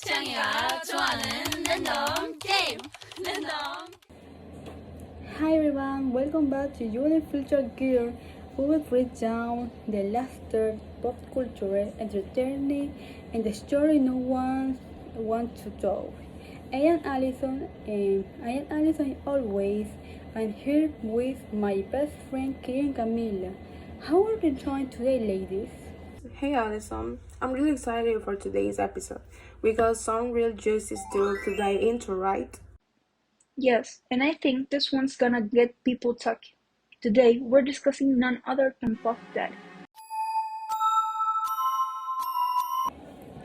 창이가 좋아하는 랜덤 게임. 랜덤. Hi everyone, welcome back to Unfiltered Gear. We will break down the laughter, pop culture, entertainment, and the story no one wants to tell. I am Alison always. I'm here with my best friend Karen Camila. How are you doing today, ladies? Hey Alison, I'm really excited for today's episode. We got some real juicy stuff to dive into, right? Yes, and I think this one's gonna get people talking. Today, we're discussing none other than Puff Daddy.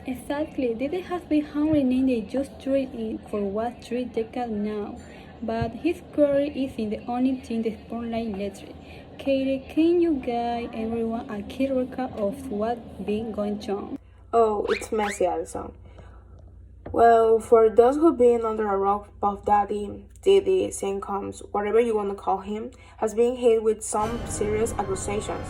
Exactly, Diddy has been hammering in the industry for what 3 decades now, but his career isn't the only thing the spotlight lately. Katie, can you guide everyone a key recap of what's been going on? Oh, it's messy, Alison. Well, for those who've been under a rock, Puff Daddy, Diddy, Combs, whatever you want to call him, has been hit with some serious accusations.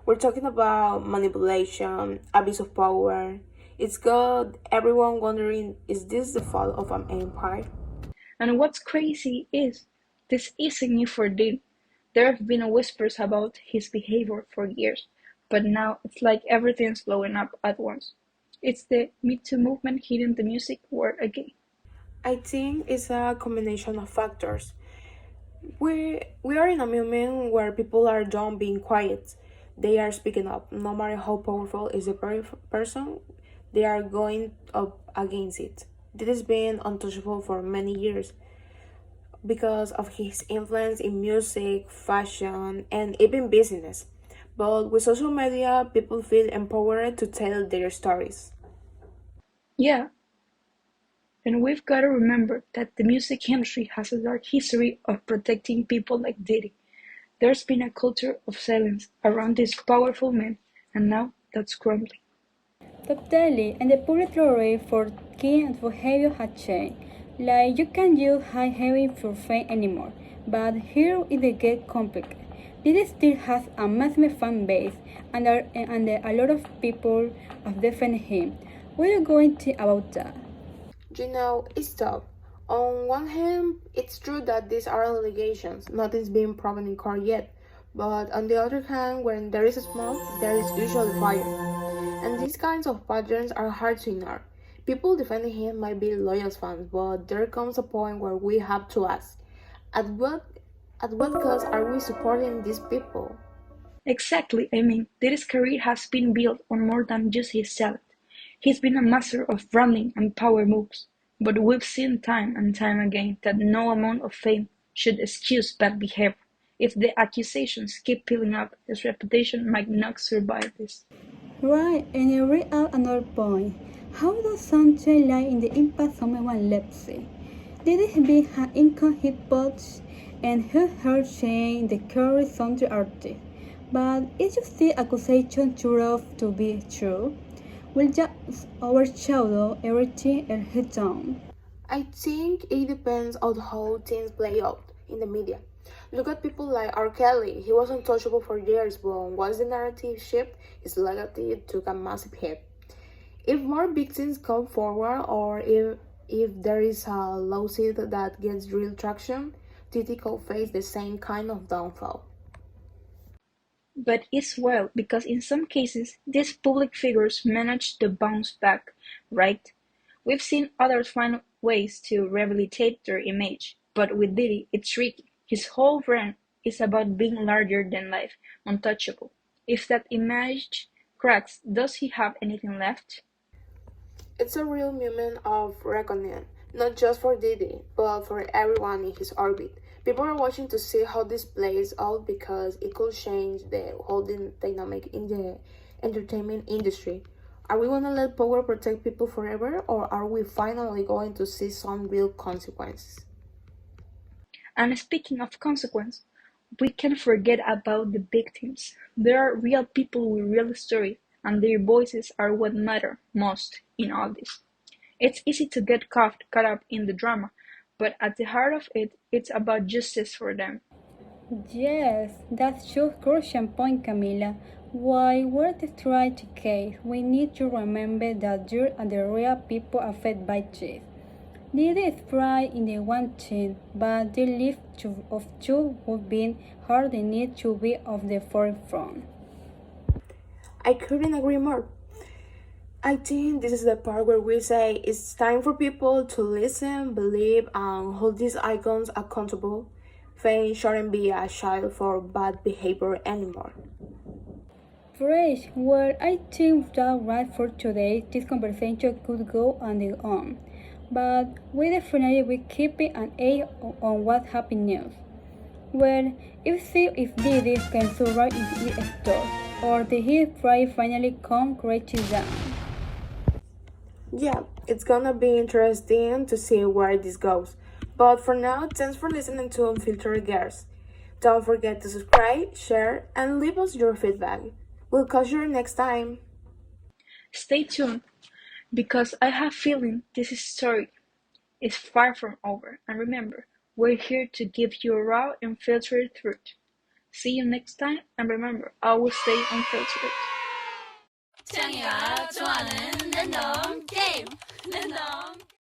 We're talking about manipulation, abuse of power. It's got everyone wondering, is this the fall of an empire? And what's crazy is, this isn't new for Diddy. There have been whispers about his behavior for years, but now it's like everything's blowing up at once. It's the Me Too movement hitting the music world again. I think it's a combination of factors. We are in a moment where people are done being quiet. They are speaking up. No matter how powerful is the person, they are going up against it. This has been untouchable for many years because of his influence in music, fashion, and even business. But with social media, people feel empowered to tell their stories. Yeah, and we've got to remember that the music industry has a dark history of protecting people like Diddy. There's been a culture of silence around these powerful men, and now that's crumbling. Totally, and the public theory for king and behavior has changed. Like, you can't use high heaven for fame anymore. But here it gets complicated. Diddy still has a massive fan base, and a lot of people have defended him. What are you going to think about that? You know, it's tough. On one hand, it's true that these are allegations, nothing's been proven in court yet. But on the other hand, when there is smoke, there is usually fire. And these kinds of patterns are hard to ignore. People defending him might be loyal fans, but there comes a point where we have to ask, at what cost are we supporting these people? Exactly, I mean, Diddy's career has been built on more than just his talent. He's been a master of branding and power moves. But we've seen time and time again that no amount of fame should excuse bad behavior. If the accusations keep piling up, his reputation might not survive this. Right, and I read out another point. How does something lie in the impact someone let's say? Did it be an income hit box and who heard saying the curry country artist? But is just the accusation true enough to be true? Will just overshadow everything else he's done? I think it depends on how things play out in the media. Look at people like R. Kelly. He was untouchable for years, but once the narrative shifted, his legacy took a massive hit. If more victims come forward, or if there is a lawsuit that gets real traction, Titi could face the same kind of downfall. But it's wild because in some cases, these public figures manage to bounce back, right? We've seen others find ways to rehabilitate their image, but with Diddy, it's tricky. His whole brand is about being larger than life, untouchable. If that image cracks, does he have anything left? It's a real moment of reckoning, not just for Diddy, but for everyone in his orbit. People are watching to see how this plays out because it could change the whole dynamic in the entertainment industry. Are we gonna let power protect people forever, or are we finally going to see some real consequences? And speaking of consequence, we can't forget about the victims. There are real people with real stories, and their voices are what matter most in all this. It's easy to get caught up in the drama, but at the heart of it, it's about justice for them. Yes, that's your crucial point, Camila. While we're trying to care, we need to remember that you are the real people affected by this. Diddy is right in the one thing, but the life of you would be hard the need to be of the forefront. I couldn't agree more. I think this is the part where we say it's time for people to listen, believe, and hold these icons accountable. Fame shouldn't be a child for bad behavior anymore. Fresh, well, I think that's right for today. This conversation could go on and on, but we definitely will keep an eye on what happened next. Well, if see if Diddy can survive in his store, or did his pride finally come crashing down? Yeah, it's gonna be interesting to see where this goes. But for now, thanks for listening to Unfiltered Girls. Don't forget to subscribe, share, and leave us your feedback. We'll catch you next time. Stay tuned, because I have a feeling this story is far from over. And remember, we're here to give you a raw and filtered truth. See you next time, and remember, always stay unfiltered. 창이가 좋아하는 랜덤 게임 랜덤